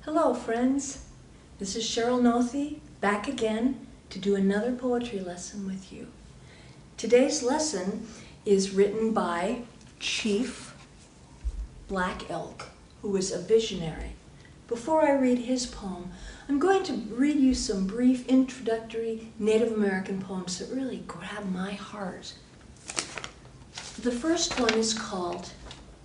Hello friends, this is Sheryl Noethe back again to do another poetry lesson with you. Today's lesson is written by Chief Black Elk, who was a visionary. Before I read his poem, I'm going to read you some brief introductory Native American poems that really grab my heart. The first one is called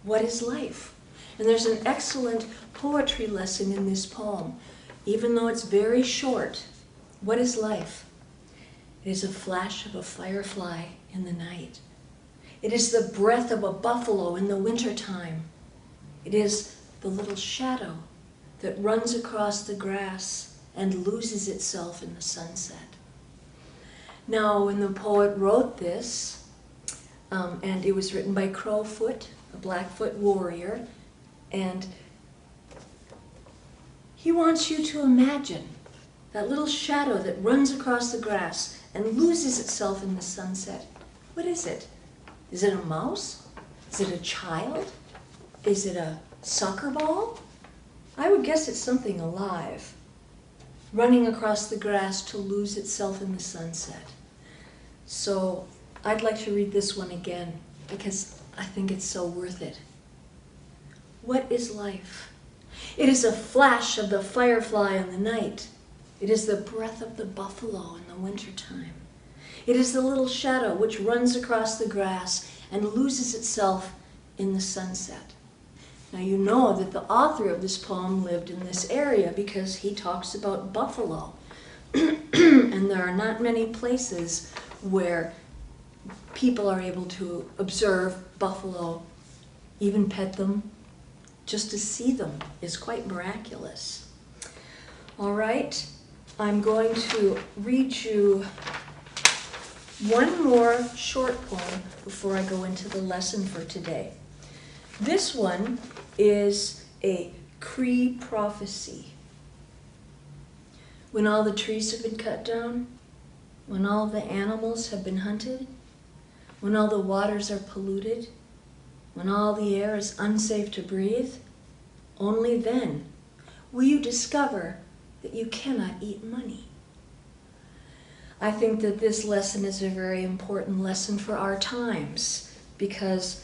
What is Life? And there's an excellent poetry lesson in this poem. Even though it's very short, what is life? It is a flash of a firefly in the night. It is the breath of a buffalo in the wintertime. It is the little shadow that runs across the grass and loses itself in the sunset. Now, when the poet wrote this, and it was written by Crowfoot, a Blackfoot warrior, and he wants you to imagine that little shadow that runs across the grass and loses itself in the sunset. What is it? Is it a mouse? Is it a child? Is it a soccer ball? I would guess it's something alive, running across the grass to lose itself in the sunset. So I'd like to read this one again because I think it's so worth it. What is life? It is a flash of the firefly in the night. It is the breath of the buffalo in the wintertime. It is the little shadow which runs across the grass and loses itself in the sunset. Now you know that the author of this poem lived in this area because he talks about buffalo. And there are not many places where people are able to observe buffalo, even pet them. Just to see them is quite miraculous. All right, I'm going to read you one more short poem before I go into the lesson for today. This one is a Cree prophecy. When all the trees have been cut down, when all the animals have been hunted, when all the waters are polluted, when all the air is unsafe to breathe, only then will you discover that you cannot eat money. I think that this lesson is a very important lesson for our times because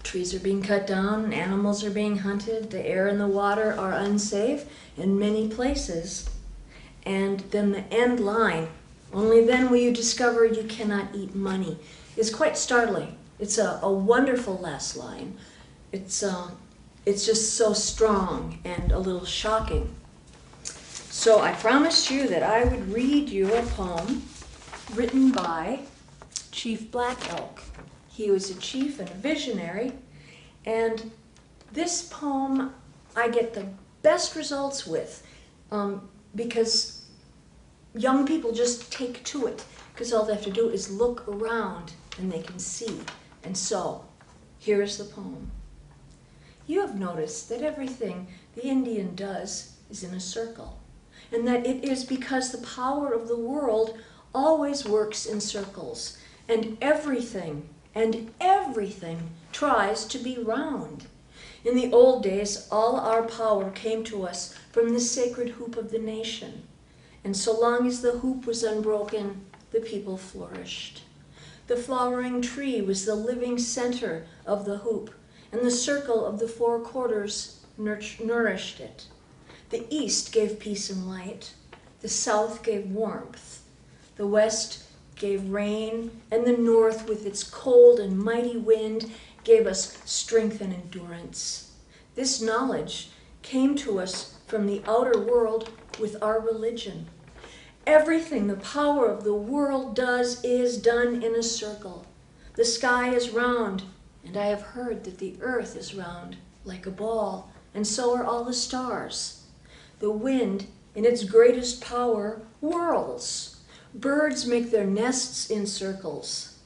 trees are being cut down, animals are being hunted, the air and the water are unsafe in many places. And then the end line, only then will you discover you cannot eat money, is quite startling. It's a wonderful last line. It's just so strong and a little shocking. So I promised you that I would read you a poem written by Chief Black Elk. He was a chief and a visionary, and this poem I get the best results with because young people just take to it because all they have to do is look around and they can see. And so, here is the poem. You have noticed that everything the Indian does is in a circle, and that it is because the power of the world always works in circles, and everything tries to be round. In the old days, all our power came to us from the sacred hoop of the nation, and so long as the hoop was unbroken, the people flourished. The flowering tree was the living center of the hoop, and the circle of the four quarters nourished it. The east gave peace and light, the south gave warmth, the west gave rain, and the north with its cold and mighty wind gave us strength and endurance. This knowledge came to us from the outer world with our religion. Everything the power of the world does is done in a circle. The sky is round, and I have heard that the earth is round like a ball, and so are all the stars. The wind, in its greatest power, whirls. Birds make their nests in circles,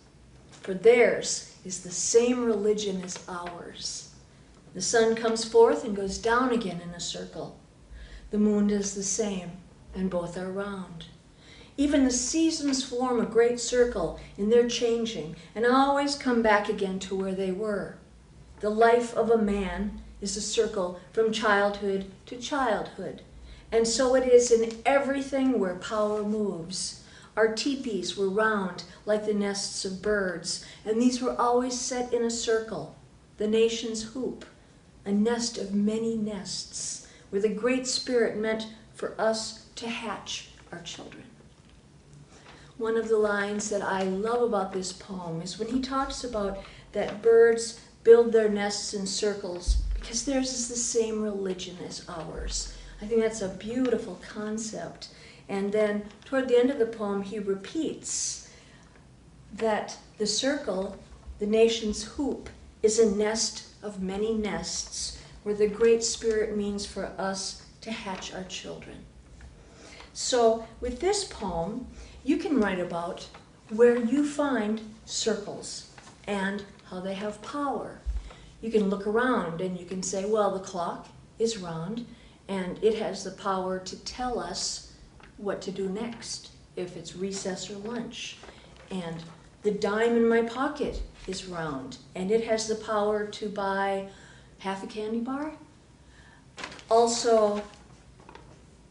for theirs is the same religion as ours. The sun comes forth and goes down again in a circle. The moon does the same, and both are round. Even the seasons form a great circle in their changing and always come back again to where they were. The life of a man is a circle from childhood to childhood, And so it is in everything where power moves. Our teepees were round like the nests of birds, and these were always set in a circle, the nation's hoop, a nest of many nests, where the Great Spirit meant for us to hatch our children. One of the lines that I love about this poem is when he talks about that birds build their nests in circles because theirs is the same religion as ours. I think that's a beautiful concept. And then toward the end of the poem, he repeats that the circle, the nation's hoop, is a nest of many nests where the Great Spirit means for us to hatch our children. So with this poem, you can write about where you find circles and how they have power. You can look around and you can say, well, the clock is round and it has the power to tell us what to do next, if it's recess or lunch. And the dime in my pocket is round, and it has the power to buy half a candy bar. Also,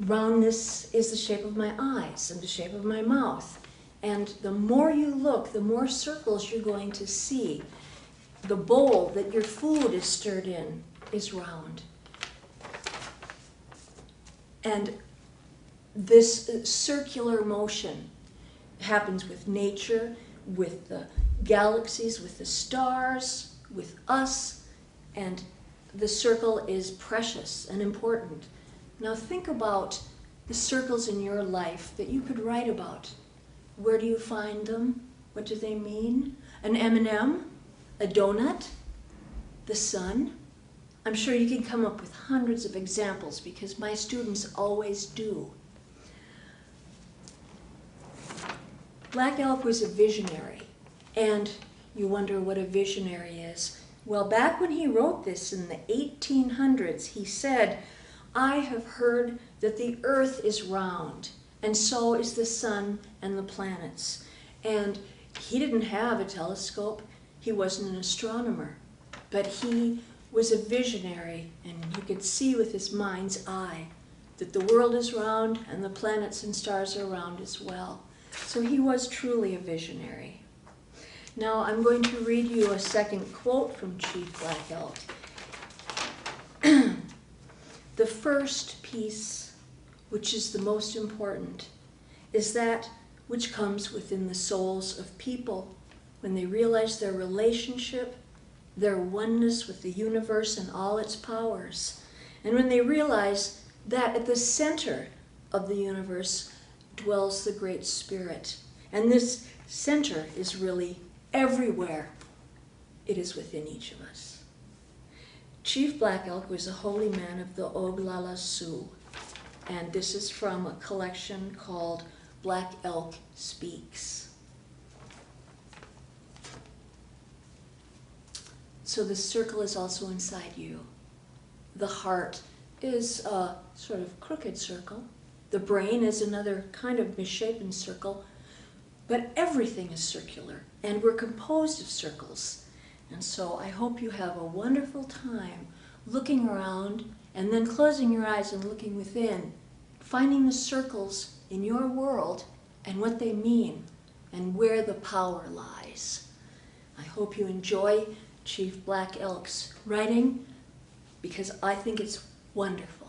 roundness is the shape of my eyes and the shape of my mouth. And the more you look, the more circles you're going to see. The bowl that your food is stirred in is round. And this circular motion happens with nature, with the galaxies, with the stars, with us, and the circle is precious and important. Now think about the circles in your life that you could write about. Where do you find them? What do they mean? An M&M? A donut? The sun? I'm sure you can come up with hundreds of examples because my students always do. Black Elk was a visionary, and you wonder what a visionary is. Well, back when he wrote this in the 1800s, he said, I have heard that the earth is round, and so is the sun and the planets. And he didn't have a telescope. He wasn't an astronomer, but he was a visionary, and you could see with his mind's eye that the world is round and the planets and stars are round as well. So he was truly a visionary. Now I'm going to read you a second quote from Chief Black Elk. The first piece, which is the most important, is that which comes within the souls of people when they realize their relationship, their oneness with the universe and all its powers, and when they realize that at the center of the universe dwells the Great Spirit. And this center is really everywhere. It is within each of us. Chief Black Elk was a holy man of the Oglala Sioux, and this is from a collection called Black Elk Speaks. So the circle is also inside you. The heart is a sort of crooked circle. The brain is another kind of misshapen circle, but everything is circular, and we're composed of circles. And so I hope you have a wonderful time looking around and then closing your eyes and looking within, finding the circles in your world and what they mean and where the power lies. I hope you enjoy Chief Black Elk's writing because I think it's wonderful.